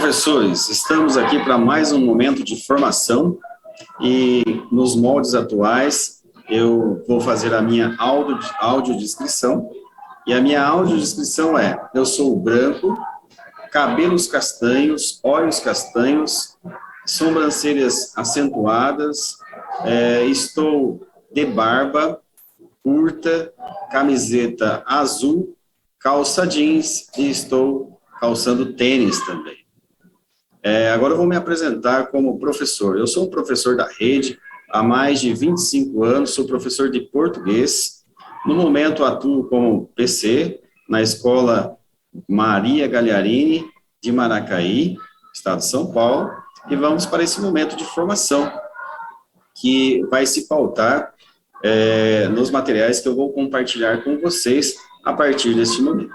professores, estamos aqui para mais um momento de formação e nos moldes atuais eu vou fazer a minha audiodescrição e a minha audiodescrição é: eu sou branco, cabelos castanhos, olhos castanhos, sobrancelhas acentuadas, estou de barba curta, camiseta azul, calça jeans e estou calçando tênis também. Agora eu vou me apresentar como professor. Eu sou um professor da rede há mais de 25 anos, sou professor de português. No momento atuo como PC na Escola Maria Gagliarini de Maracaí, estado de São Paulo, e vamos para esse momento de formação que vai se pautar nos materiais que eu vou compartilhar com vocês a partir deste momento.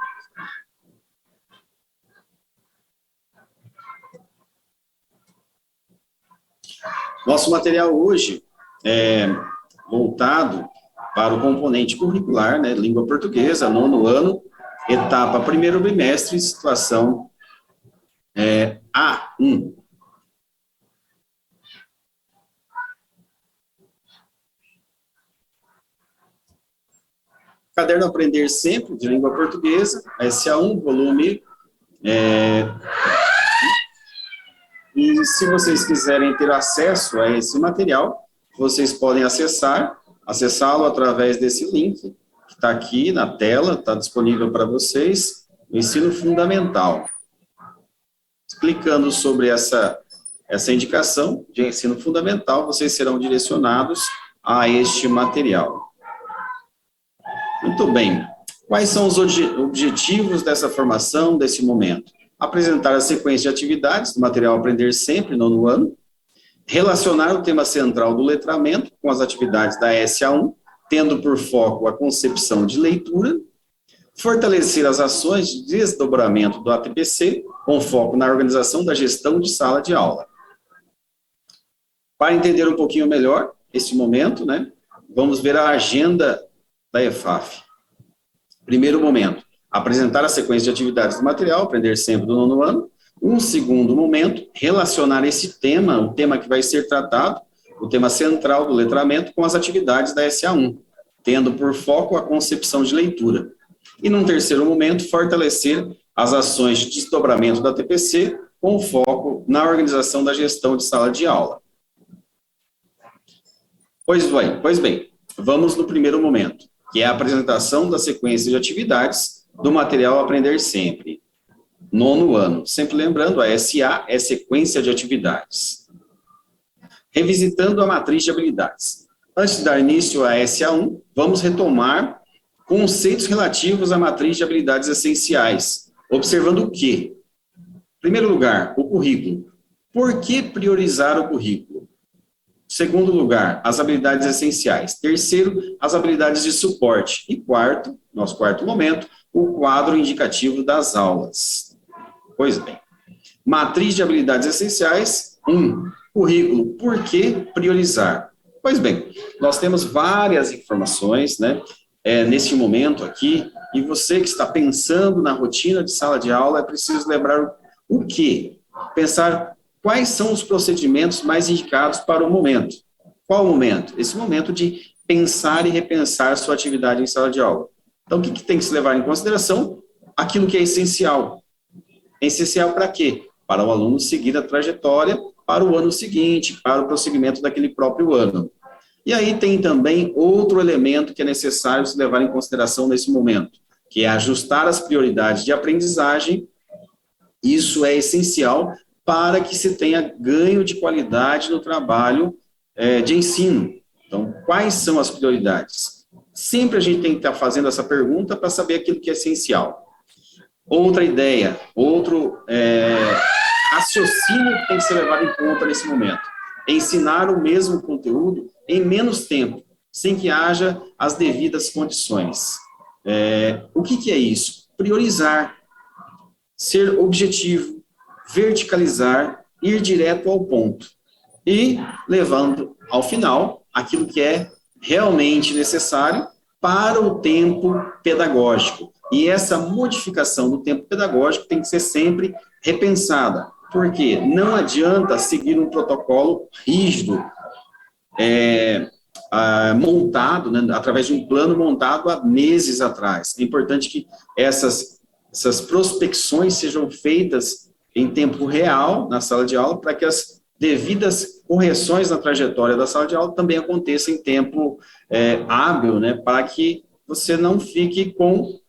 Nosso material hoje é voltado para o componente curricular, né, língua portuguesa, 9º ano, etapa 1º bimestre, situação A1. Caderno Aprender Sempre, de língua portuguesa, SA1, volume. E se vocês quiserem ter acesso a esse material, vocês podem acessá-lo através desse link, que está aqui na tela, está disponível para vocês, o Ensino Fundamental. Clicando sobre essa indicação de Ensino Fundamental, vocês serão direcionados a este material. Muito bem. Quais são os objetivos dessa formação, desse momento? Apresentar a sequência de atividades do material Aprender Sempre, 9º ano, relacionar o tema central do letramento com as atividades da SA1, tendo por foco a concepção de leitura, fortalecer as ações de desdobramento do ATPC, com foco na organização da gestão de sala de aula. Para entender um pouquinho melhor esse momento, né, vamos ver a agenda da EFAF. Primeiro momento, apresentar a sequência de atividades do material, Aprender Sempre do 9º ano. Um segundo momento, relacionar esse tema, o tema que vai ser tratado, o tema central do letramento, com as atividades da SA1, tendo por foco a concepção de leitura. E num terceiro momento, fortalecer as ações de desdobramento da TPC, com foco na organização da gestão de sala de aula. Pois bem, vamos no primeiro momento, que é a apresentação da sequência de atividades do material Aprender Sempre, 9º ano. Sempre lembrando, a SA é sequência de atividades. Revisitando a matriz de habilidades. Antes de dar início à SA1, vamos retomar conceitos relativos à matriz de habilidades essenciais, observando o quê? Em primeiro lugar, o currículo. Por que priorizar o currículo? Segundo lugar, as habilidades essenciais. Terceiro, as habilidades de suporte. E quarto, nosso quarto momento, o quadro indicativo das aulas. Pois bem, matriz de habilidades essenciais, 1. Currículo, por que priorizar? Pois bem, nós temos várias informações, né, neste momento aqui, e você que está pensando na rotina de sala de aula, é preciso lembrar o quê? Pensar quais são os procedimentos mais indicados para o momento. Qual o momento? Esse momento de pensar e repensar sua atividade em sala de aula. Então, o que tem que se levar em consideração? Aquilo que é essencial. É essencial para quê? Para o aluno seguir a trajetória para o ano seguinte, para o prosseguimento daquele próprio ano. E aí tem também outro elemento que é necessário se levar em consideração nesse momento, que é ajustar as prioridades de aprendizagem. Isso é essencial para que se tenha ganho de qualidade no trabalho de ensino. Então, quais são as prioridades? Sempre a gente tem que estar fazendo essa pergunta para saber aquilo que é essencial. Outra ideia, outro raciocínio que tem que ser levado em conta nesse momento. Ensinar o mesmo conteúdo em menos tempo, sem que haja as devidas condições. O que é isso? Priorizar, ser objetivo, verticalizar, ir direto ao ponto. E levando ao final aquilo que é realmente necessário para o tempo pedagógico. E essa modificação do tempo pedagógico tem que ser sempre repensada. Porque não adianta seguir um protocolo rígido, montado, né, através de um plano montado há meses atrás. É importante que essas prospecções sejam feitas em tempo real na sala de aula, para que as devidas correções na trajetória da sala de aula também aconteçam em tempo hábil, né, para que você não fique com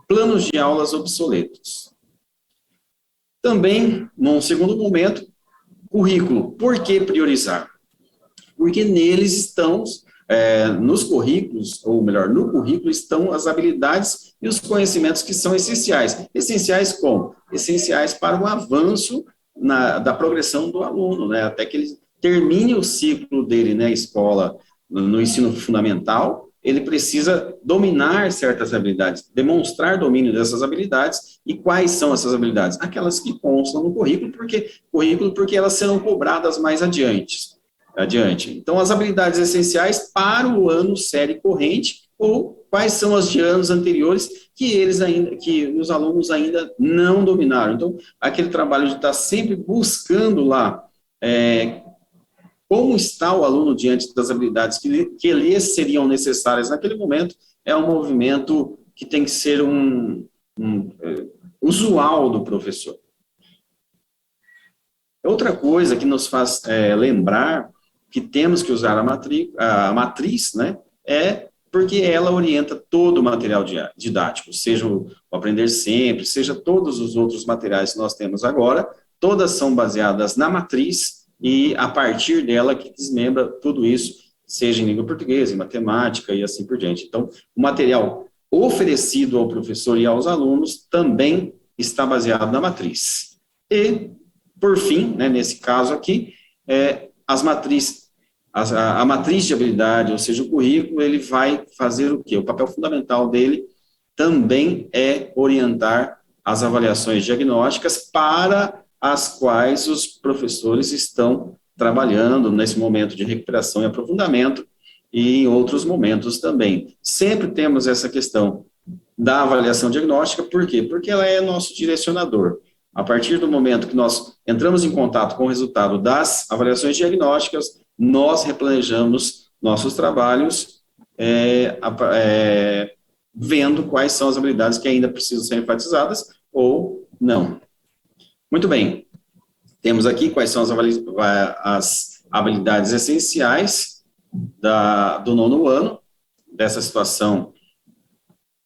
planos de aulas obsoletos. Também, num segundo momento, currículo. Por que priorizar? Porque neles estão, nos currículos, ou melhor, no currículo estão as habilidades e os conhecimentos que são essenciais. Essenciais como? Essenciais para o avanço da progressão do aluno, né? Até que ele termine o ciclo dele na escola, no ensino fundamental, ele precisa dominar certas habilidades, demonstrar domínio dessas habilidades. E quais são essas habilidades? Aquelas que constam no currículo, porque elas serão cobradas mais adiante. Então, as habilidades essenciais para o ano série corrente, ou quais são as de anos anteriores que os alunos ainda não dominaram. Então, aquele trabalho de estar sempre buscando lá como está o aluno diante das habilidades que lhes seriam necessárias naquele momento, é um movimento que tem que ser usual do professor. Outra coisa que nos faz lembrar que temos que usar a matriz, né, porque ela orienta todo o material didático, seja o Aprender Sempre, seja todos os outros materiais que nós temos agora, todas são baseadas na matriz, e a partir dela que desmembra tudo isso, seja em língua portuguesa, em matemática e assim por diante. Então, o material oferecido ao professor e aos alunos também está baseado na matriz. E, por fim, né, nesse caso aqui, a matriz de habilidade, ou seja, o currículo, ele vai fazer o quê? O papel fundamental dele também é orientar as avaliações diagnósticas para as quais os professores estão trabalhando nesse momento de recuperação e aprofundamento e em outros momentos também. Sempre temos essa questão da avaliação diagnóstica, por quê? Porque ela é nosso direcionador. A partir do momento que nós entramos em contato com o resultado das avaliações diagnósticas, nós replanejamos nossos trabalhos, vendo quais são as habilidades que ainda precisam ser enfatizadas ou não. Muito bem, temos aqui quais são as habilidades essenciais do nono ano, dessa situação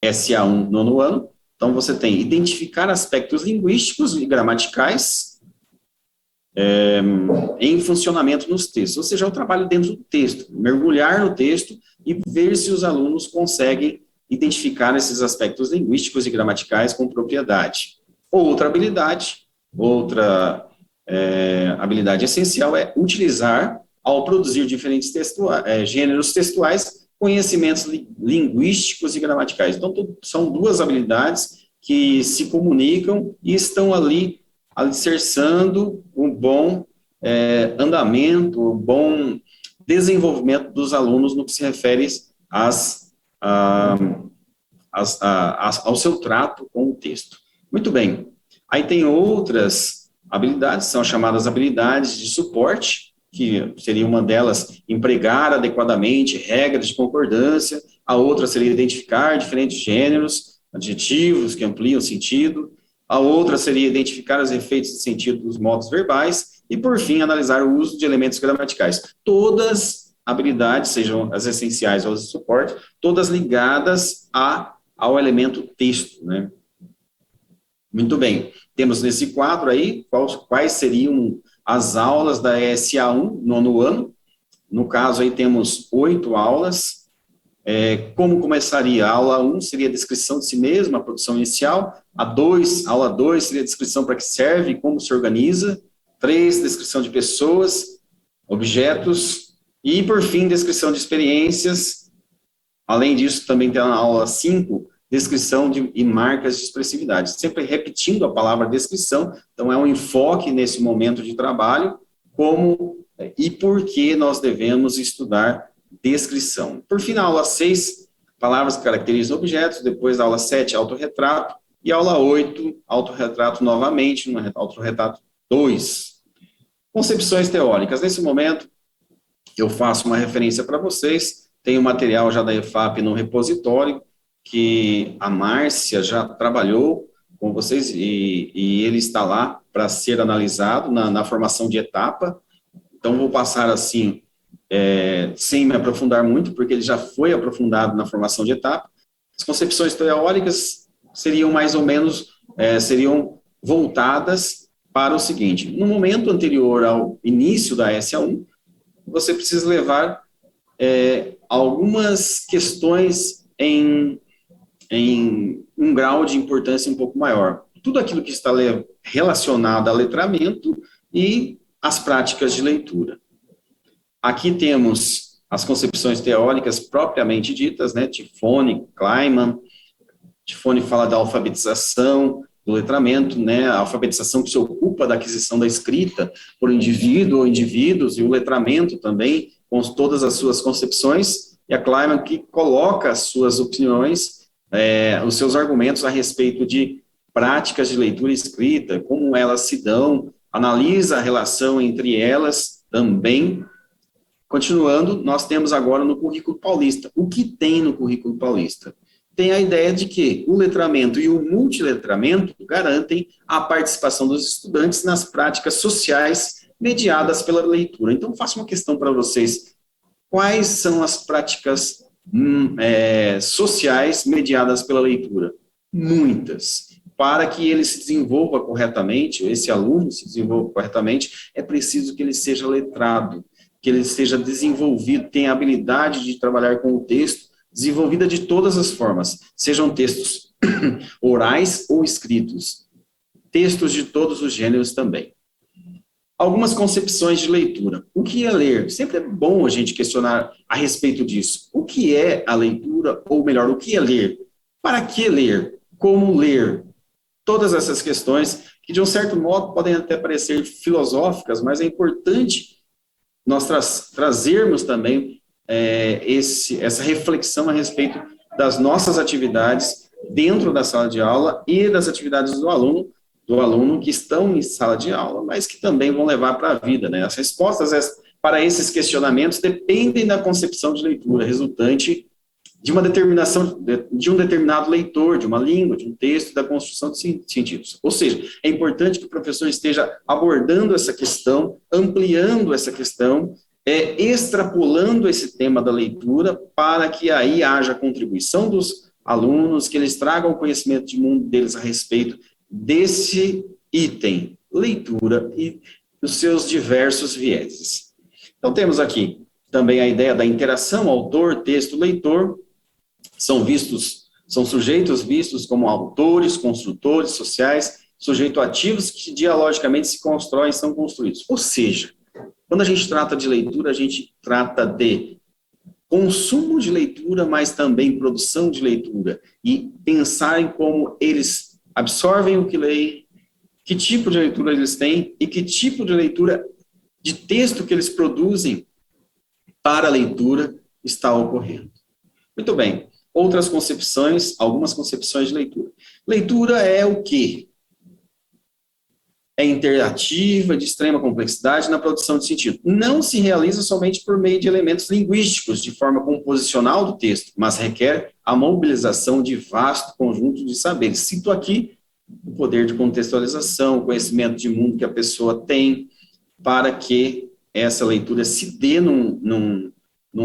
SA1 nono ano. Então, você tem identificar aspectos linguísticos e gramaticais em funcionamento nos textos, ou seja, o trabalho dentro do texto, mergulhar no texto e ver se os alunos conseguem identificar esses aspectos linguísticos e gramaticais com propriedade. Outra habilidade essencial é utilizar, ao produzir diferentes gêneros textuais, conhecimentos linguísticos e gramaticais. Então, são duas habilidades que se comunicam e estão ali alicerçando um bom andamento, um bom desenvolvimento dos alunos no que se refere ao seu trato com o texto. Muito bem. Aí tem outras habilidades, são chamadas habilidades de suporte, que seria uma delas empregar adequadamente regras de concordância, a outra seria identificar diferentes gêneros, adjetivos que ampliam o sentido, a outra seria identificar os efeitos de sentido dos modos verbais, e por fim, analisar o uso de elementos gramaticais. Todas habilidades, sejam as essenciais ou as de suporte, todas ligadas ao elemento texto, né? Muito bem, temos nesse quadro aí quais seriam as aulas da SA1, nono ano. No caso aí temos 8 aulas. Como começaria? A aula 1 seria a descrição de si mesma, a produção inicial. Aula 2 seria a descrição para que serve e como se organiza. 3, descrição de pessoas, objetos. E, por fim, descrição de experiências. Além disso, também tem a aula 5, descrição e marcas de expressividade, sempre repetindo a palavra descrição. Então, é um enfoque nesse momento de trabalho, como e por que nós devemos estudar descrição. Por fim, na aula 6, palavras que caracterizam objetos, depois da aula 7, autorretrato, E aula 8, autorretrato novamente, no autorretrato 2. Concepções teóricas. Nesse momento, eu faço uma referência para vocês, tem o material já da EFAP no repositório, que a Márcia já trabalhou com vocês, e ele está lá para ser analisado na formação de etapa. Então, vou passar assim, sem me aprofundar muito, porque ele já foi aprofundado na formação de etapa. As concepções teóricas seriam mais ou menos, seriam voltadas para o seguinte: no momento anterior ao início da SA1, você precisa levar algumas questões em um grau de importância um pouco maior. Tudo aquilo que está relacionado a letramento e as práticas de leitura. Aqui temos as concepções teóricas propriamente ditas, né? Tifone, Kleiman. Tifone fala da alfabetização, do letramento, né? A alfabetização que se ocupa da aquisição da escrita por indivíduo ou indivíduos, e o letramento também, com todas as suas concepções, e a Kleiman que coloca as suas opiniões, os seus argumentos a respeito de práticas de leitura e escrita, como elas se dão, analisa a relação entre elas também. Continuando, nós temos agora no currículo paulista. O que tem no currículo paulista? Tem a ideia de que o letramento e o multiletramento garantem a participação dos estudantes nas práticas sociais mediadas pela leitura. Então, faço uma questão para vocês. Quais são as práticas sociais mediadas pela leitura? Muitas. Para que ele se desenvolva corretamente, esse aluno se desenvolva corretamente, é preciso que ele seja letrado, que ele seja desenvolvido, tenha a habilidade de trabalhar com o texto, desenvolvida de todas as formas, sejam textos orais ou escritos, textos de todos os gêneros também. Algumas concepções de leitura. O que é ler? Sempre é bom a gente questionar a respeito disso. O que é a leitura, ou melhor, o que é ler? Para que ler? Como ler? Todas essas questões que, de um certo modo, podem até parecer filosóficas, mas é importante nós trazermos também essa reflexão a respeito das nossas atividades dentro da sala de aula e das atividades do aluno que estão em sala de aula, mas que também vão levar para a vida, né? As respostas para esses questionamentos dependem da concepção de leitura resultante de uma determinação de um determinado leitor, de uma língua, de um texto, da construção de sentidos. Ou seja, é importante que o professor esteja abordando essa questão, ampliando essa questão, extrapolando esse tema da leitura, para que aí haja contribuição dos alunos, que eles tragam o conhecimento de mundo deles a respeito desse item, leitura, e os seus diversos vieses. Então, temos aqui também a ideia da interação autor, texto, leitor. São sujeitos vistos como autores, construtores sociais, sujeitos ativos que dialogicamente se constroem e são construídos. Ou seja, quando a gente trata de leitura, a gente trata de consumo de leitura, mas também produção de leitura, e pensar em como eles absorvem o que leem, que tipo de leitura eles têm e que tipo de leitura de texto que eles produzem para a leitura está ocorrendo. Muito bem. Outras concepções, algumas concepções de leitura. Leitura é o quê? É interativa, de extrema complexidade na produção de sentido. Não se realiza somente por meio de elementos linguísticos, de forma composicional do texto, mas requer a mobilização de vasto conjunto de saberes. Cito aqui o poder de contextualização, o conhecimento de mundo que a pessoa tem, para que essa leitura se dê num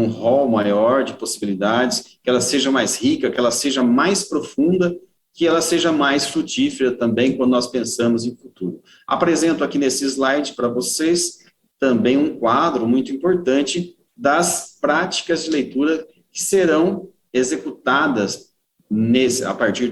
rol maior de possibilidades, que ela seja mais rica, que ela seja mais profunda, que ela seja mais frutífera também quando nós pensamos em futuro. Apresento aqui nesse slide para vocês também um quadro muito importante das práticas de leitura que serão executadas a partir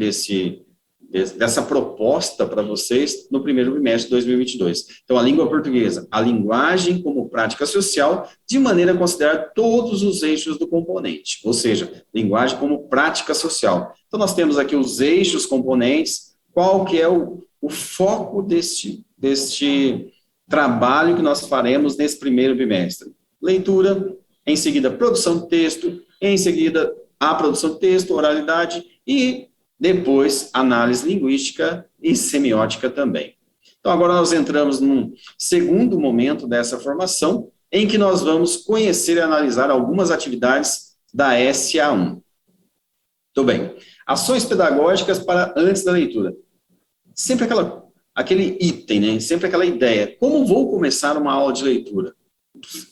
dessa proposta para vocês no primeiro bimestre de 2022. Então, a língua portuguesa, a linguagem como prática social, de maneira a considerar todos os eixos do componente, ou seja, linguagem como prática social. Então, nós temos aqui os eixos componentes, qual que é o foco deste trabalho que nós faremos nesse primeiro bimestre. Leitura, em seguida produção de texto, em seguida a produção de texto, oralidade e depois análise linguística e semiótica também. Então, agora nós entramos num segundo momento dessa formação, em que nós vamos conhecer e analisar algumas atividades da SA1. Muito bem. Ações pedagógicas para antes da leitura. Sempre aquele item, né? Sempre aquela ideia. Como vou começar uma aula de leitura?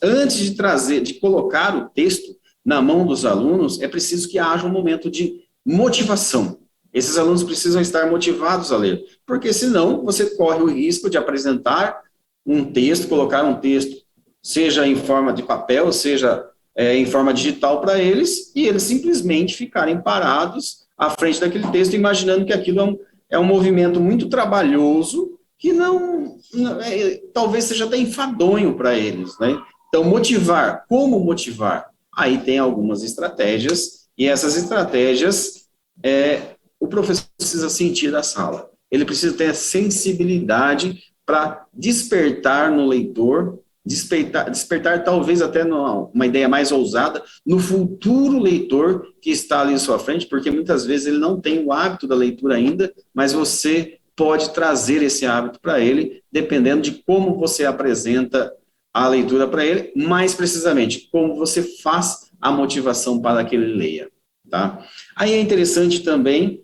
Antes de colocar o texto na mão dos alunos, é preciso que haja um momento de motivação. Esses alunos precisam estar motivados a ler, porque senão você corre o risco de apresentar um texto, colocar um texto, seja em forma de papel, seja em forma digital para eles, e eles simplesmente ficarem parados à frente daquele texto, imaginando que aquilo é um movimento muito trabalhoso, que talvez seja até enfadonho para eles, né? Então, motivar, como motivar? Aí tem algumas estratégias, e essas estratégias o professor precisa sentir da sala. Ele precisa ter a sensibilidade para despertar no leitor, despertar talvez até uma ideia mais ousada, no futuro leitor que está ali à sua frente, porque muitas vezes ele não tem o hábito da leitura ainda, mas você pode trazer esse hábito para ele, dependendo de como você apresenta a leitura para ele, mais precisamente, como você faz a motivação para que ele leia. Tá? Aí é interessante também,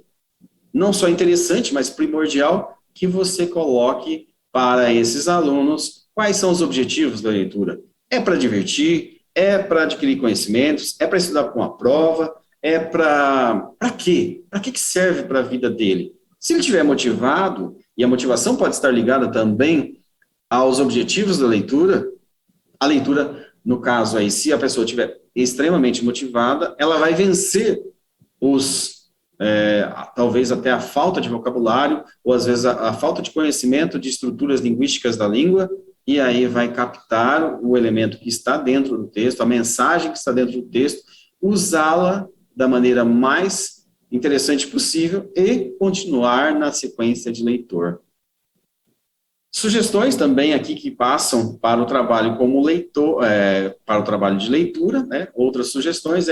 não só interessante, mas primordial, que você coloque para esses alunos quais são os objetivos da leitura. É para divertir, é para adquirir conhecimentos, é para estudar para uma prova, é para quê? Para que serve para a vida dele? Se ele estiver motivado, e a motivação pode estar ligada também aos objetivos da leitura, a leitura, no caso aí, se a pessoa estiver extremamente motivada, ela vai vencer talvez até a falta de vocabulário, ou às vezes a falta de conhecimento de estruturas linguísticas da língua, e aí vai captar o elemento que está dentro do texto, a mensagem que está dentro do texto, usá-la da maneira mais interessante possível e continuar na sequência de leitor. Sugestões também aqui que passam para o trabalho como leitor, para o trabalho de leitura, né? Outras sugestões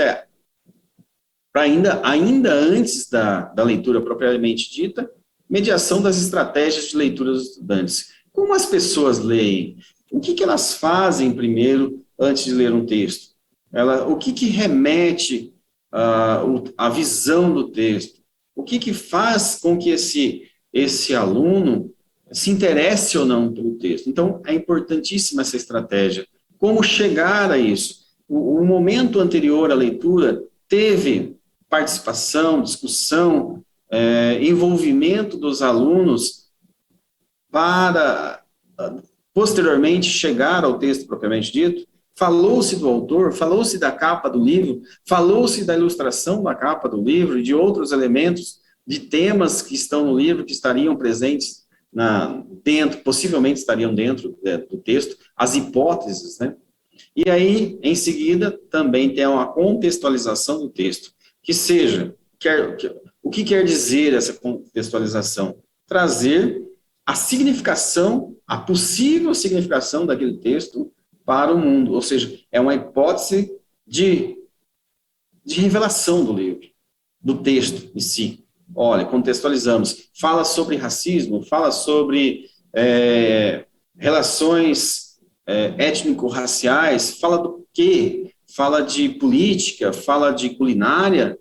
para ainda antes da leitura propriamente dita, mediação das estratégias de leitura dos estudantes. Como as pessoas leem? O que elas fazem primeiro antes de ler um texto? O que remete à visão do texto? O que faz com que esse aluno se interesse ou não pelo texto? Então, é importantíssima essa estratégia. Como chegar a isso? O momento anterior à leitura teve participação, discussão, envolvimento dos alunos para, posteriormente, chegar ao texto propriamente dito. Falou-se do autor, falou-se da capa do livro, falou-se da ilustração da capa do livro e de outros elementos, de temas que estão no livro, que estariam presentes possivelmente estariam dentro do texto, as hipóteses, né? E aí, em seguida, também tem uma contextualização do texto, que seja, o que quer dizer essa contextualização? Trazer a significação, a possível significação daquele texto para o mundo, ou seja, é uma hipótese de revelação do livro, do texto em si. Olha, contextualizamos, fala sobre racismo, fala sobre relações étnico-raciais, fala do quê? Fala de política, fala de culinária.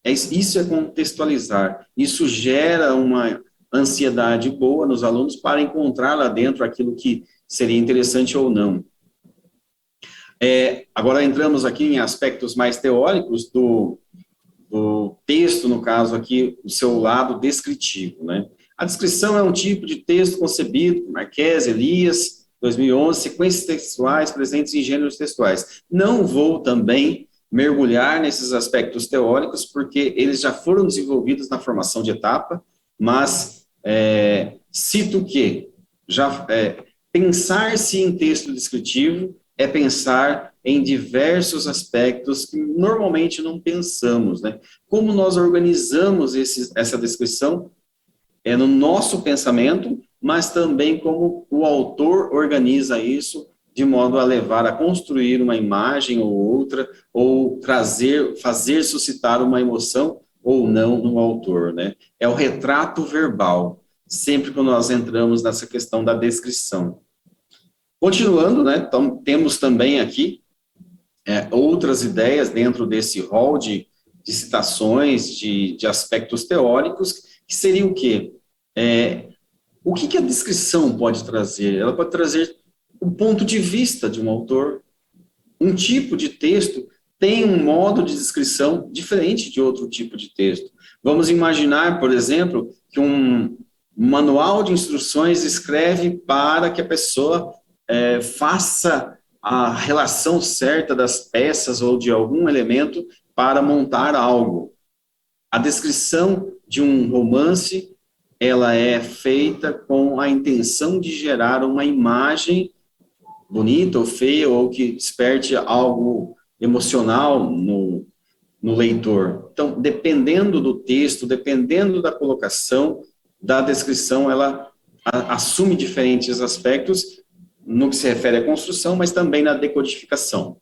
Isso é contextualizar. Isso gera uma ansiedade boa nos alunos para encontrar lá dentro aquilo que seria interessante ou não. Agora entramos aqui em aspectos mais teóricos do texto, no caso aqui, o seu lado descritivo, né? A descrição é um tipo de texto concebido por Marquez, Elias, 2011, sequências textuais presentes em gêneros textuais. Não vou também mergulhar nesses aspectos teóricos, porque eles já foram desenvolvidos na formação de etapa, mas cito que pensar-se em texto descritivo é pensar em diversos aspectos que normalmente não pensamos, né? Como nós organizamos essa descrição no nosso pensamento, mas também como o autor organiza isso de modo a levar a construir uma imagem ou outra, ou fazer suscitar uma emoção ou não no autor, né? É o retrato verbal, sempre que nós entramos nessa questão da descrição. Continuando, né? Então, temos também aqui outras ideias dentro desse rol de citações, de aspectos teóricos, que seria o quê? O que a descrição pode trazer? Ela pode trazer o ponto de vista de um autor. Um tipo de texto tem um modo de descrição diferente de outro tipo de texto. Vamos imaginar, por exemplo, que um manual de instruções escreve para que a pessoa faça a relação certa das peças ou de algum elemento para montar algo. A descrição de um romance, ela é feita com a intenção de gerar uma imagem bonita ou feia, ou que desperte algo emocional no leitor. Então, dependendo do texto, dependendo da colocação, da descrição, ela assume diferentes aspectos no que se refere à construção, mas também na decodificação.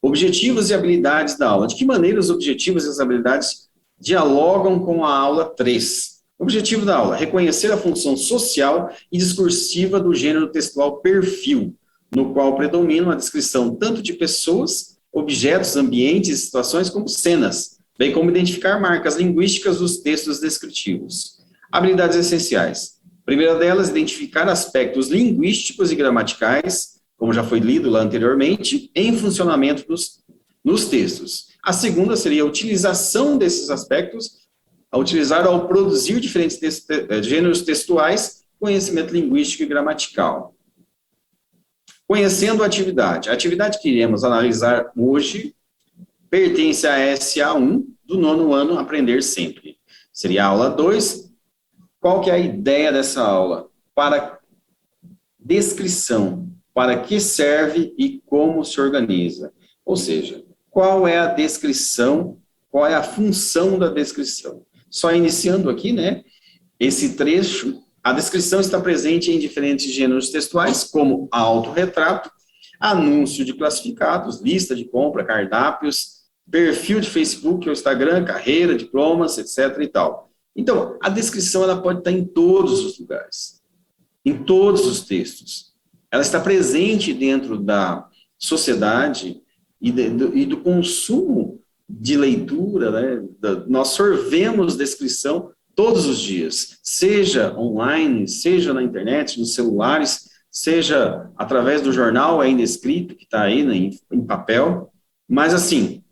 Objetivos e habilidades da aula. De que maneira os objetivos e as habilidades dialogam com a aula 3? Objetivo da aula: reconhecer a função social e discursiva do gênero textual perfil, no qual predomina a descrição tanto de pessoas, objetos, ambientes e situações, como cenas, bem como identificar marcas linguísticas dos textos descritivos. Habilidades essenciais. Primeira delas, identificar aspectos linguísticos e gramaticais, como já foi lido lá anteriormente, em funcionamento nos textos. A segunda seria a utilização desses aspectos, a utilizar ao produzir diferentes gêneros textuais, conhecimento linguístico e gramatical. Conhecendo a atividade. A atividade que iremos analisar hoje pertence à SA1 do 9º ano Aprender Sempre. Seria a aula 2. Qual que é a ideia dessa aula? Para descrição. Para que serve e como se organiza. Ou seja, qual é a descrição, qual é a função da descrição. Só iniciando aqui, né, esse trecho, a descrição está presente em diferentes gêneros textuais, como autorretrato, anúncio de classificados, lista de compra, cardápios, perfil de Facebook ou Instagram, carreira, diplomas, etc. e tal. Então, a descrição ela pode estar em todos os lugares, em todos os textos. Ela está presente dentro da sociedade e do consumo de leitura, né? Nós sorvemos descrição todos os dias, seja online, seja na internet, nos celulares, seja através do jornal ainda escrito, que está aí, né, em papel, mas assim,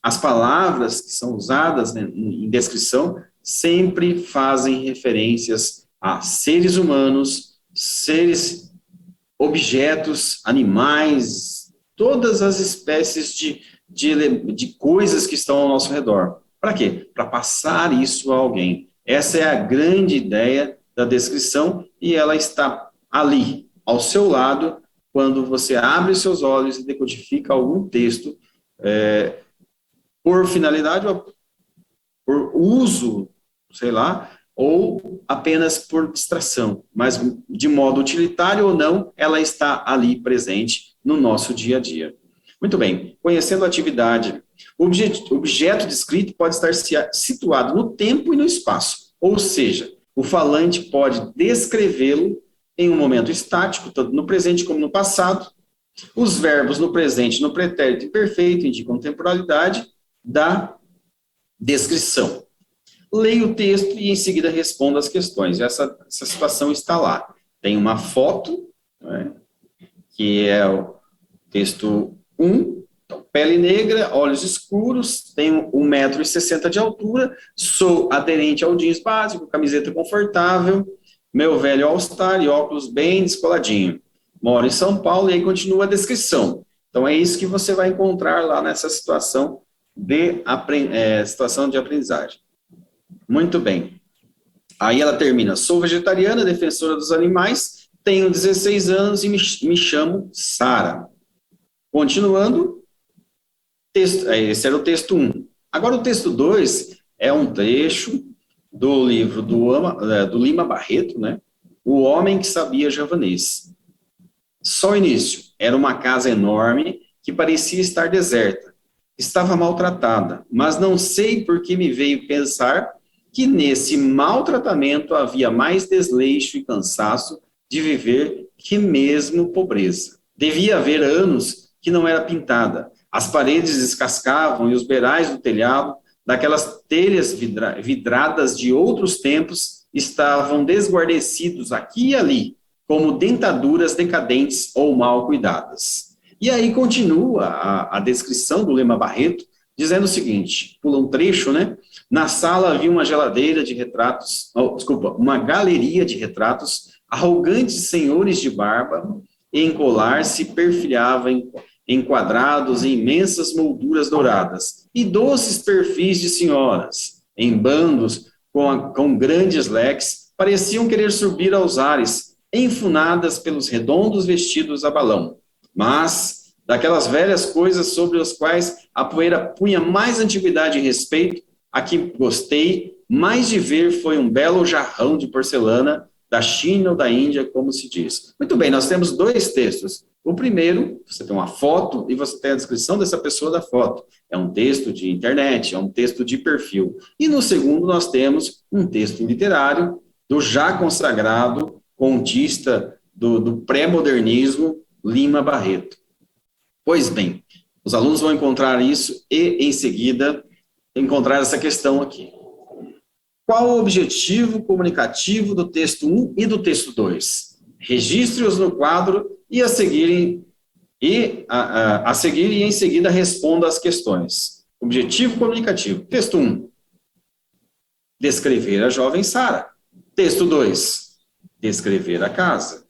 as palavras que são usadas, né, em descrição sempre fazem referências a seres humanos, seres, objetos, animais, todas as espécies de coisas que estão ao nosso redor. Para quê? Para passar isso a alguém. Essa é a grande ideia da descrição e ela está ali, ao seu lado, quando você abre seus olhos e decodifica algum texto por finalidade ou por uso, sei lá, ou apenas por distração, mas de modo utilitário ou não, ela está ali presente no nosso dia a dia. Muito bem, conhecendo a atividade, o objeto descrito pode estar situado no tempo e no espaço, ou seja, o falante pode descrevê-lo em um momento estático, tanto no presente como no passado. Os verbos no presente, no pretérito imperfeito indicam temporalidade da descrição. Leia o texto e em seguida responda as questões. Essa situação está lá. Tem uma foto, né, que é o texto 1, então, pele negra, olhos escuros, tenho 1,60 m de altura, sou aderente ao jeans básico, camiseta confortável, meu velho All-Star e óculos bem descoladinho. Moro em São Paulo, e aí continua a descrição. Então, é isso que você vai encontrar lá nessa situação situação de aprendizagem. Muito bem. Aí ela termina, sou vegetariana, defensora dos animais, tenho 16 anos e me chamo Sara. Continuando, esse era o texto 1. Agora o texto 2 é um trecho do livro do Lima Barreto, né? O Homem que Sabia Javanês. Só o início. Era uma casa enorme que parecia estar deserta. estava maltratada, mas não sei por que me veio pensar que nesse maltratamento havia mais desleixo e cansaço de viver que mesmo pobreza. Devia haver anos que não era pintada. As paredes descascavam e os beirais do telhado, daquelas telhas vidradas de outros tempos, estavam desguarnecidos aqui e ali, como dentaduras decadentes ou mal cuidadas. E aí continua a descrição do Lema Barreto, dizendo o seguinte, pula um trecho, né? Na sala havia uma geladeira de retratos, uma galeria de retratos, arrogantes senhores de barba, em colar se perfilhava enquadrados em imensas molduras douradas, e doces perfis de senhoras, em bandos com grandes leques, pareciam querer subir aos ares, enfunadas pelos redondos vestidos a balão. Mas, daquelas velhas coisas sobre as quais a poeira punha mais antiguidade e respeito, a que gostei mais de ver foi um belo jarrão de porcelana da China ou da Índia, como se diz. Muito bem, nós temos dois textos. O primeiro, você tem uma foto e você tem a descrição dessa pessoa da foto. É um texto de internet, é um texto de perfil. E no segundo, nós temos um texto literário do já consagrado contista do pré-modernismo, Lima Barreto. Pois bem, os alunos vão encontrar isso e, em seguida, encontrar essa questão aqui. Qual o objetivo comunicativo do texto 1 e do texto 2? Registre-os no quadro e a seguir e em seguida responda às questões. Objetivo comunicativo. Texto 1. Descrever a jovem Sara. Texto 2. Descrever a casa.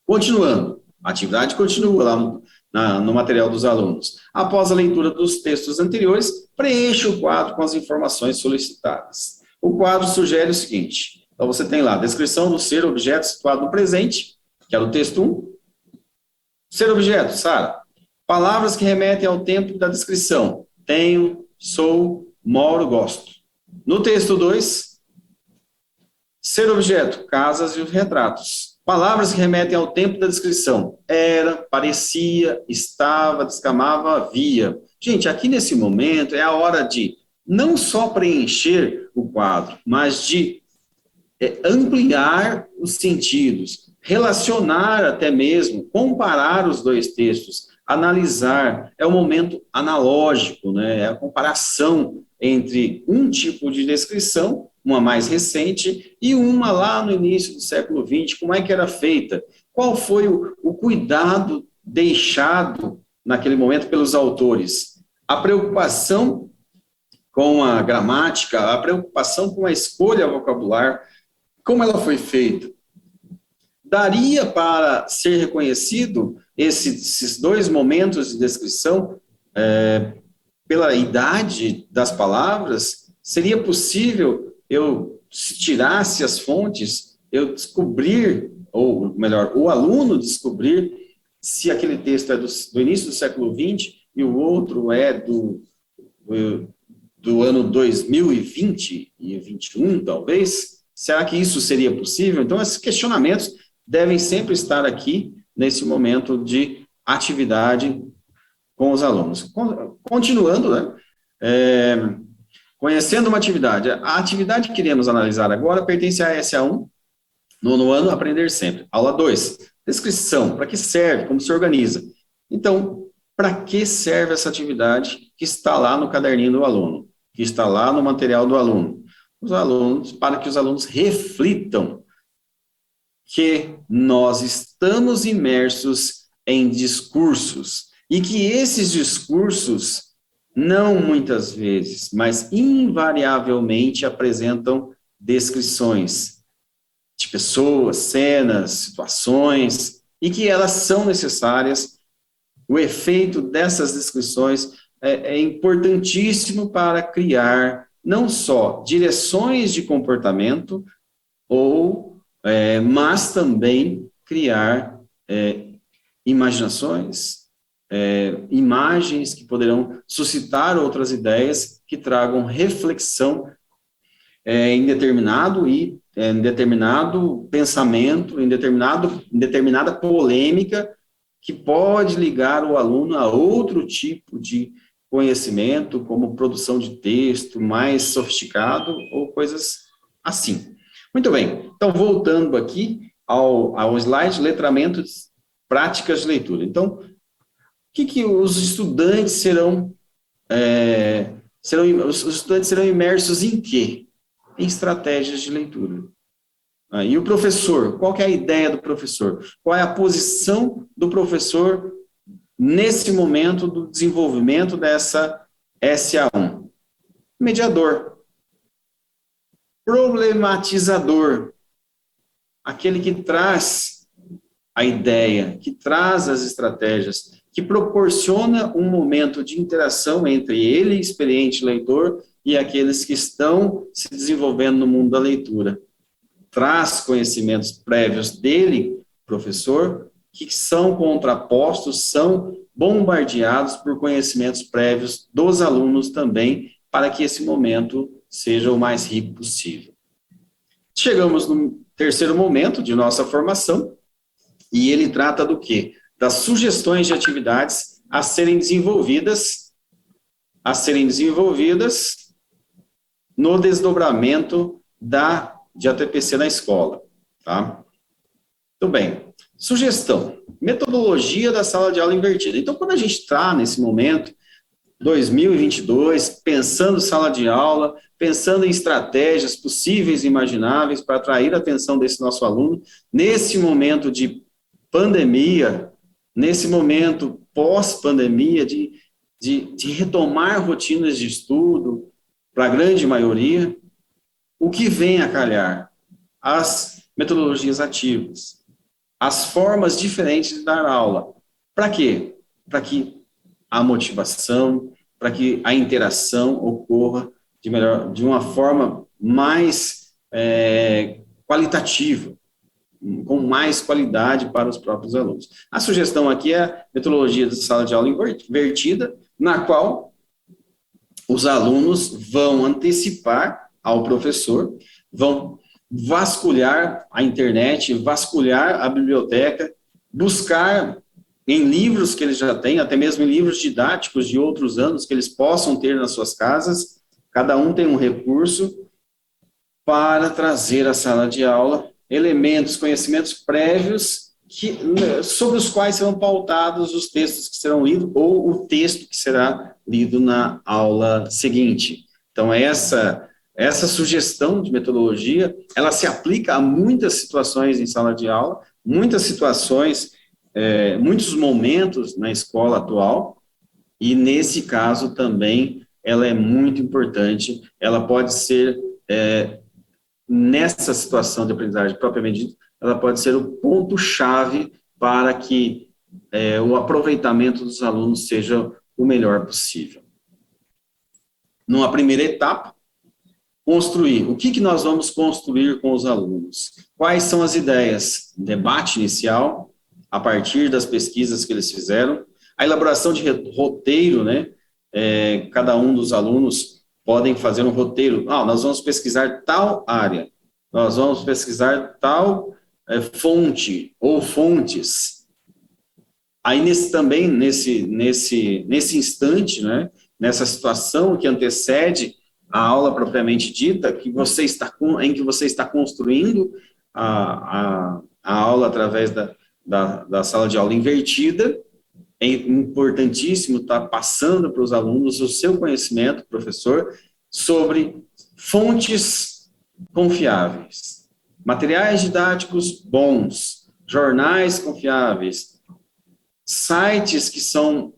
Continuando. A atividade continua lá no material dos alunos. Após a leitura dos textos anteriores, preencha o quadro com as informações solicitadas. O quadro sugere o seguinte. Então, você tem lá a descrição do ser objeto situado no presente, que é o texto 1. Ser objeto, Sara. Palavras que remetem ao tempo da descrição. Tenho, sou, moro, gosto. No texto 2, ser objeto, casas e os retratos. Palavras que remetem ao tempo da descrição. Era, parecia, estava, descamava, havia. Gente, aqui nesse momento é a hora de não só preencher o quadro, mas de ampliar os sentidos, relacionar até mesmo, comparar os dois textos, analisar. É o momento analógico, né? É a comparação entre um tipo de descrição, uma mais recente, e uma lá no início do século XX, como é que era feita? Qual foi o cuidado deixado naquele momento pelos autores? A preocupação com a gramática, a preocupação com a escolha vocabular, como ela foi feita? Daria para ser reconhecido esses dois momentos de descrição pela idade das palavras? Seria possível eu, se tirasse as fontes, eu descobrir, ou melhor, o aluno descobrir se aquele texto é do início do século XX e o outro é do ano 2020 e 21, talvez? Será que isso seria possível? Então, esses questionamentos devem sempre estar aqui nesse momento de atividade com os alunos. Continuando, né? Conhecendo uma atividade. A atividade que queremos analisar agora pertence à SA1, nono ano, aprender sempre. Aula 2, descrição. Para que serve? Como se organiza? Então, para que serve essa atividade que está lá no caderninho do aluno, que está lá no material do aluno? Para que os alunos reflitam que nós estamos imersos em discursos e que esses discursos não muitas vezes, mas invariavelmente apresentam descrições de pessoas, cenas, situações, e que elas são necessárias. O efeito dessas descrições é importantíssimo para criar não só direções de comportamento, mas também criar imaginações, imagens que poderão suscitar outras ideias que tragam reflexão em determinado pensamento, em determinada polêmica que pode ligar o aluno a outro tipo de conhecimento, como produção de texto mais sofisticado ou coisas assim. Muito bem, então voltando aqui ao slide, letramento, práticas de leitura. Então, o que os estudantes os estudantes serão imersos em quê? Em estratégias de leitura. E o professor, qual que é a ideia do professor? Qual é a posição do professor nesse momento do desenvolvimento dessa SA1? Mediador, problematizador, aquele que traz a ideia, que traz as estratégias, que proporciona um momento de interação entre ele, experiente leitor, e aqueles que estão se desenvolvendo no mundo da leitura. Traz conhecimentos prévios dele, professor, que são contrapostos, são bombardeados por conhecimentos prévios dos alunos também, para que esse momento seja o mais rico possível. Chegamos no terceiro momento de nossa formação, e ele trata do quê? Das sugestões de atividades a serem desenvolvidas no desdobramento de ATPC na escola, tá? Muito bem. Sugestão, metodologia da sala de aula invertida. Então, quando a gente está nesse momento, 2022, pensando sala de aula, pensando em estratégias possíveis e imagináveis para atrair a atenção desse nosso aluno, nesse momento de pandemia, nesse momento pós-pandemia, de retomar rotinas de estudo, para a grande maioria, o que vem a calhar? As metodologias ativas, as formas diferentes de dar aula. Para quê? Para que a motivação, para que a interação ocorra de uma forma mais qualitativa, com mais qualidade para os próprios alunos. A sugestão aqui é a metodologia da sala de aula invertida, na qual os alunos vão antecipar ao professor, vão vasculhar a internet, vasculhar a biblioteca, buscar em livros que eles já têm, até mesmo em livros didáticos de outros anos que eles possam ter nas suas casas, cada um tem um recurso para trazer à sala de aula elementos, conhecimentos prévios sobre os quais serão pautados os textos que serão lidos ou o texto que será lido na aula seguinte. Então, essa sugestão de metodologia, ela se aplica a muitas situações em sala de aula, muitas situações, muitos momentos na escola atual, e nesse caso também ela é muito importante, ela pode ser, nessa situação de aprendizagem propriamente dita, ela pode ser o ponto-chave para que o aproveitamento dos alunos seja o melhor possível. Numa primeira etapa, construir. O que nós vamos construir com os alunos? Quais são as ideias? Debate inicial, a partir das pesquisas que eles fizeram, a elaboração de roteiro, né? Cada um dos alunos podem fazer um roteiro. Nós vamos pesquisar tal área, nós vamos pesquisar tal fonte ou fontes. Aí nesse instante, né? Nessa situação que antecede a aula propriamente dita, em que você está construindo a aula através da sala de aula invertida, é importantíssimo estar passando para os alunos o seu conhecimento, professor, sobre fontes confiáveis, materiais didáticos bons, jornais confiáveis, sites que são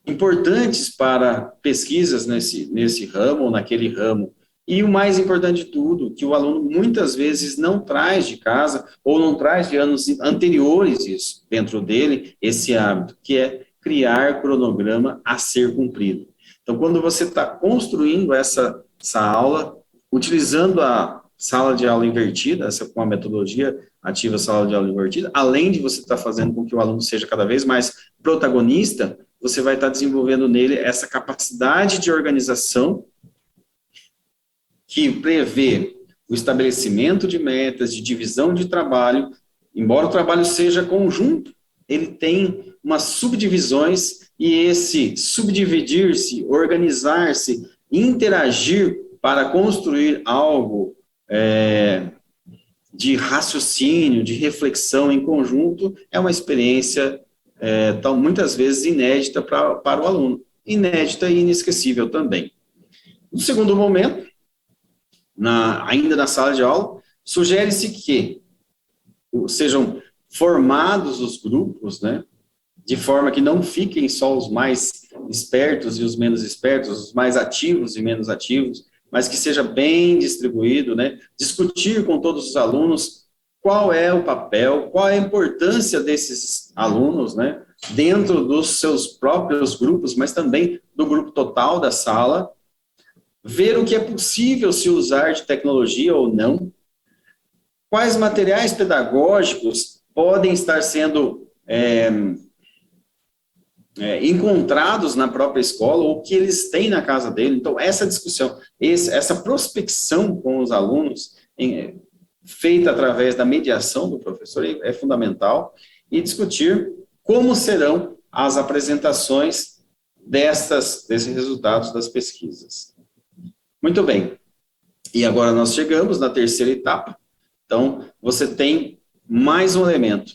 importantes para pesquisas nesse ramo ou naquele ramo. E o mais importante de tudo, que o aluno muitas vezes não traz de casa ou não traz de anos anteriores isso dentro dele, esse hábito, que é criar cronograma a ser cumprido. Então, quando você está construindo essa aula, utilizando a sala de aula invertida, com a metodologia ativa sala de aula invertida, além de você estar fazendo com que o aluno seja cada vez mais protagonista, você vai estar desenvolvendo nele essa capacidade de organização que prevê o estabelecimento de metas, de divisão de trabalho, embora o trabalho seja conjunto, ele tem umas subdivisões, e esse subdividir-se, organizar-se, interagir para construir algo de raciocínio, de reflexão em conjunto, é uma experiência muitas vezes inédita para o aluno, inédita e inesquecível também. No segundo momento, ainda na sala de aula, sugere-se que sejam formados os grupos, né, de forma que não fiquem só os mais espertos e os menos espertos, os mais ativos e menos ativos, mas que seja bem distribuído, né, discutir com todos os alunos qual é o papel, qual é a importância desses alunos, né, dentro dos seus próprios grupos, mas também do grupo total da sala, ver o que é possível se usar de tecnologia ou não, quais materiais pedagógicos podem estar sendo encontrados na própria escola, ou que eles têm na casa dele. Então, essa discussão, essa prospecção com os alunos, feita através da mediação do professor, é fundamental, e discutir como serão as apresentações desses resultados das pesquisas. Muito bem. E agora nós chegamos na terceira etapa. Então, você tem mais um elemento,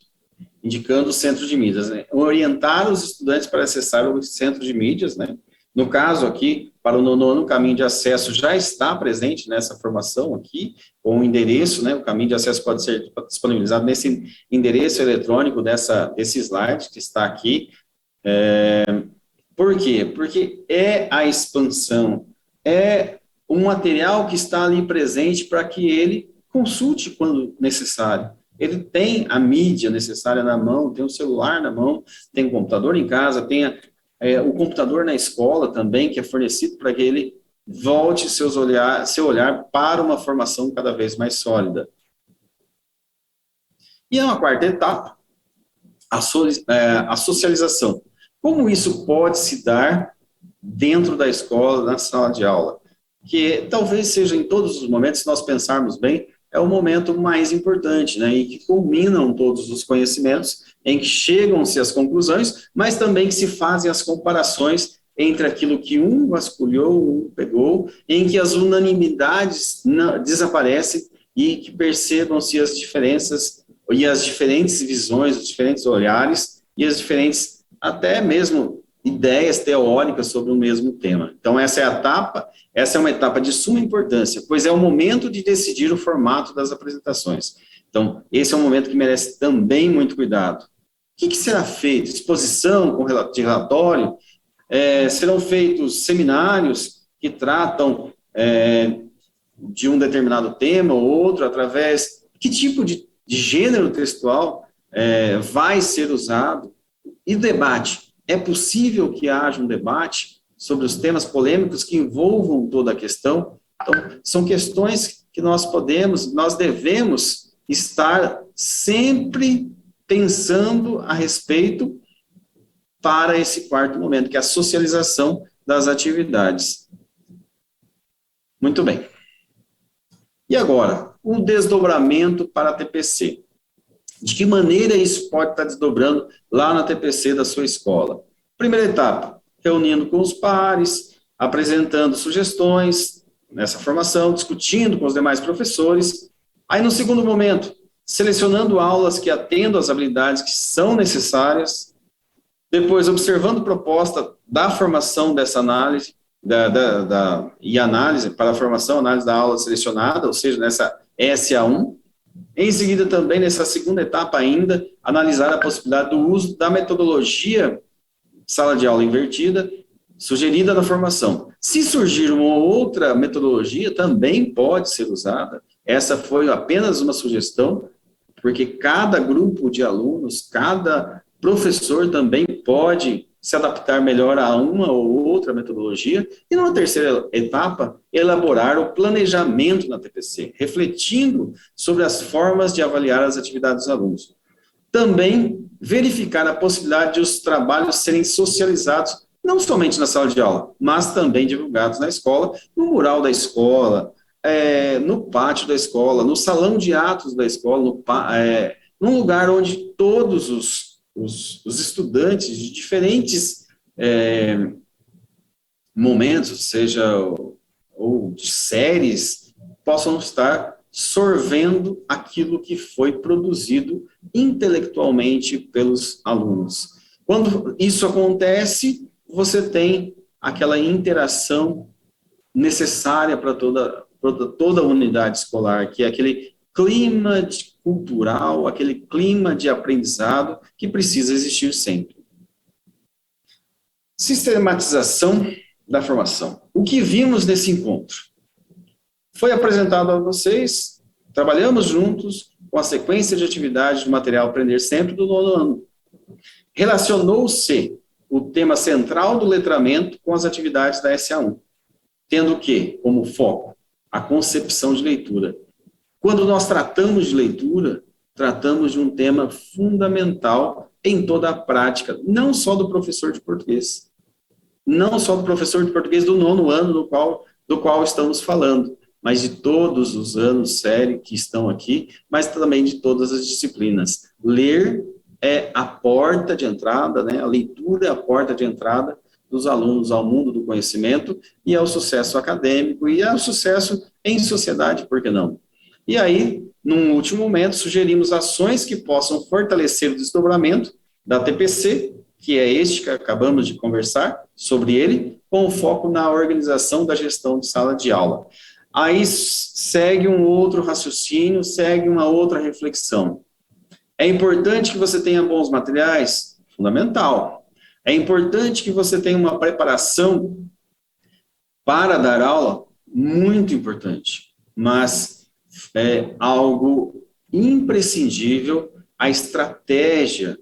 indicando o centro de mídias, né? Orientar os estudantes para acessar o centro de mídias, né? No caso aqui, para o nono ano, o caminho de acesso já está presente nessa formação aqui, com o endereço, né? O caminho de acesso pode ser disponibilizado nesse endereço eletrônico desse slide que está aqui. Por quê? Porque é a expansão, é um material que está ali presente para que ele consulte quando necessário. Ele tem a mídia necessária na mão, tem o celular na mão, tem o computador em casa, tem o computador na escola também, que é fornecido para que ele volte seu olhar para uma formação cada vez mais sólida. E uma quarta etapa, a socialização. Como isso pode se dar dentro da escola, na sala de aula? Que talvez seja em todos os momentos, se nós pensarmos bem, é o momento mais importante, né, em que culminam todos os conhecimentos, em que chegam-se às conclusões, mas também que se fazem as comparações entre aquilo que um vasculhou, um pegou, em que as unanimidades desaparecem e que percebam-se as diferenças e as diferentes visões, os diferentes olhares e as diferentes, até mesmo, ideias teóricas sobre o mesmo tema. Então, essa é uma etapa de suma importância, pois é o momento de decidir o formato das apresentações. Então, esse é um momento que merece também muito cuidado. O que será feito? Exposição de relatório? Serão feitos seminários que tratam de um determinado tema ou outro, através... Que tipo de gênero textual vai ser usado? E debate? É possível que haja um debate sobre os temas polêmicos que envolvam toda a questão? Então, são questões que nós devemos estar sempre pensando a respeito para esse quarto momento, que é a socialização das atividades. Muito bem. E agora, o desdobramento para a TPC. De que maneira isso pode estar desdobrando lá na TPC da sua escola? Primeira etapa, reunindo com os pares, apresentando sugestões nessa formação, discutindo com os demais professores. Aí, no segundo momento, selecionando aulas que atendam às habilidades que são necessárias. Depois, observando proposta da formação dessa análise, e análise para a formação, análise da aula selecionada, ou seja, nessa SA1. Em seguida, também, nessa segunda etapa ainda, analisar a possibilidade do uso da metodologia sala de aula invertida, sugerida na formação. Se surgir uma outra metodologia, também pode ser usada. Essa foi apenas uma sugestão, porque cada grupo de alunos, cada professor também pode se adaptar melhor a uma ou outra metodologia. E numa terceira etapa, elaborar o planejamento na TPC, refletindo sobre as formas de avaliar as atividades dos alunos. Também verificar a possibilidade de os trabalhos serem socializados, não somente na sala de aula, mas também divulgados na escola, no mural da escola, no pátio da escola, no salão de atos da escola, num lugar onde todos os estudantes de diferentes momentos, seja ou de séries, possam estar sorvendo aquilo que foi produzido intelectualmente pelos alunos. Quando isso acontece, você tem aquela interação necessária para toda a unidade escolar, que é aquele clima cultural, aquele clima de aprendizado que precisa existir sempre. Sistematização da formação. O que vimos nesse encontro? Foi apresentado a vocês, trabalhamos juntos com a sequência de atividades do material Aprender Sempre do 9º ano. Relacionou-se o tema central do letramento com as atividades da SA1, tendo o quê? Como foco? A concepção de leitura. Quando nós tratamos de leitura, tratamos de um tema fundamental em toda a prática, não só do professor de português, não só do professor de português do 9º ano do qual estamos falando, mas de todos os anos série que estão aqui, mas também de todas as disciplinas. Ler é a porta de entrada, né? A leitura é a porta de entrada dos alunos ao mundo do conhecimento e ao sucesso acadêmico e ao sucesso em sociedade, por que não? E aí, num último momento, sugerimos ações que possam fortalecer o desdobramento da TPC, que é este que acabamos de conversar sobre ele, com foco na organização da gestão de sala de aula. Aí segue um outro raciocínio, segue uma outra reflexão. É importante que você tenha bons materiais? Fundamental. É importante que você tenha uma preparação para dar aula? Muito importante. Mas é algo imprescindível a estratégia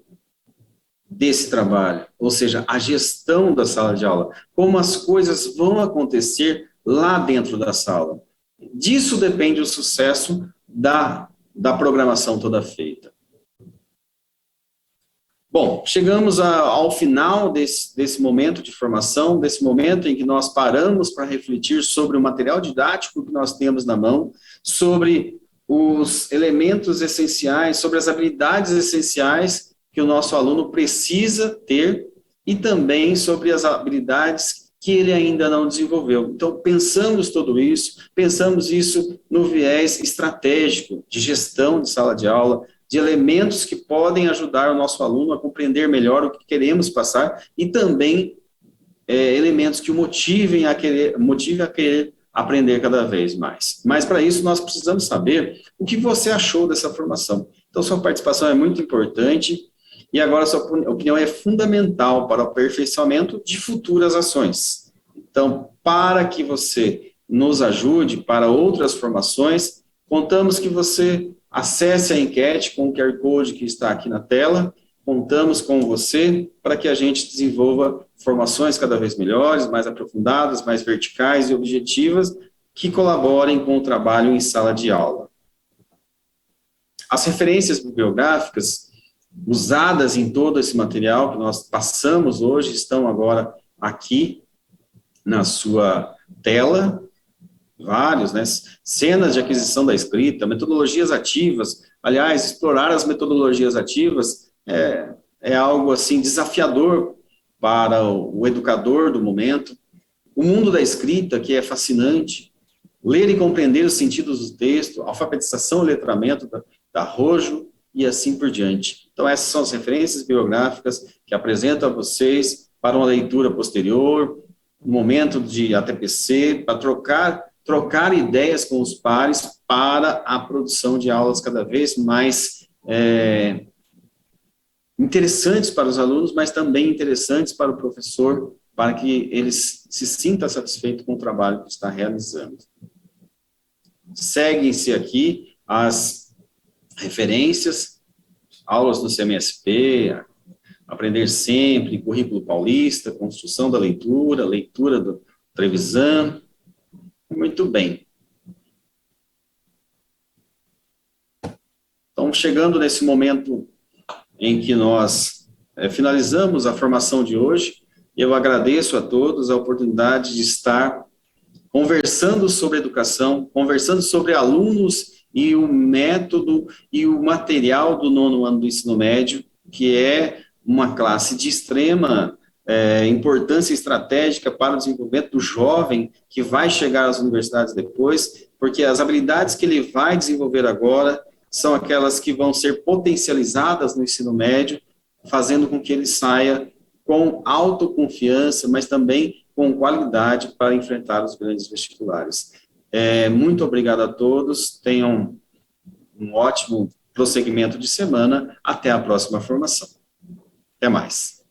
desse trabalho, ou seja, a gestão da sala de aula, como as coisas vão acontecer lá dentro da sala. Disso depende o sucesso da programação toda feita. Bom, chegamos ao final desse momento de formação, desse momento em que nós paramos para refletir sobre o material didático que nós temos na mão, sobre os elementos essenciais, sobre as habilidades essenciais que o nosso aluno precisa ter e também sobre as habilidades que ele ainda não desenvolveu. Então, pensamos isso no viés estratégico de gestão de sala de aula, de elementos que podem ajudar o nosso aluno a compreender melhor o que queremos passar e também elementos que o motivem a querer aprender cada vez mais. Mas, para isso, nós precisamos saber o que você achou dessa formação. Então, sua participação é muito importante e agora sua opinião é fundamental para o aperfeiçoamento de futuras ações. Então, para que você nos ajude para outras formações, contamos que você acesse a enquete com o QR Code que está aqui na tela, contamos com você para que a gente desenvolva formações cada vez melhores, mais aprofundadas, mais verticais e objetivas, que colaborem com o trabalho em sala de aula. As referências bibliográficas usadas em todo esse material que nós passamos hoje estão agora aqui na sua tela, vários, né? Cenas de aquisição da escrita, metodologias ativas. Aliás, explorar as metodologias ativas é algo assim desafiador para o educador do momento. O mundo da escrita, que é fascinante, ler e compreender os sentidos do texto, alfabetização e letramento da Rojo e assim por diante. Então, essas são as referências bibliográficas que apresento a vocês para uma leitura posterior, um momento de ATPC, para trocar ideias com os pares para a produção de aulas cada vez mais interessantes para os alunos, mas também interessantes para o professor, para que ele se sinta satisfeito com o trabalho que está realizando. Seguem-se aqui as referências, aulas do CMSP, Aprender Sempre, Currículo Paulista, Construção da Leitura, Leitura do Trevisan. Muito bem. Então, chegando nesse momento em que nós finalizamos a formação de hoje, eu agradeço a todos a oportunidade de estar conversando sobre educação, conversando sobre alunos e o método e o material do nono ano do ensino médio, que é uma classe de extrema importância estratégica para o desenvolvimento do jovem que vai chegar às universidades depois, porque as habilidades que ele vai desenvolver agora são aquelas que vão ser potencializadas no ensino médio, fazendo com que ele saia com autoconfiança, mas também com qualidade para enfrentar os grandes vestibulares. Muito obrigado a todos, tenham um ótimo prosseguimento de semana, até a próxima formação. Até mais.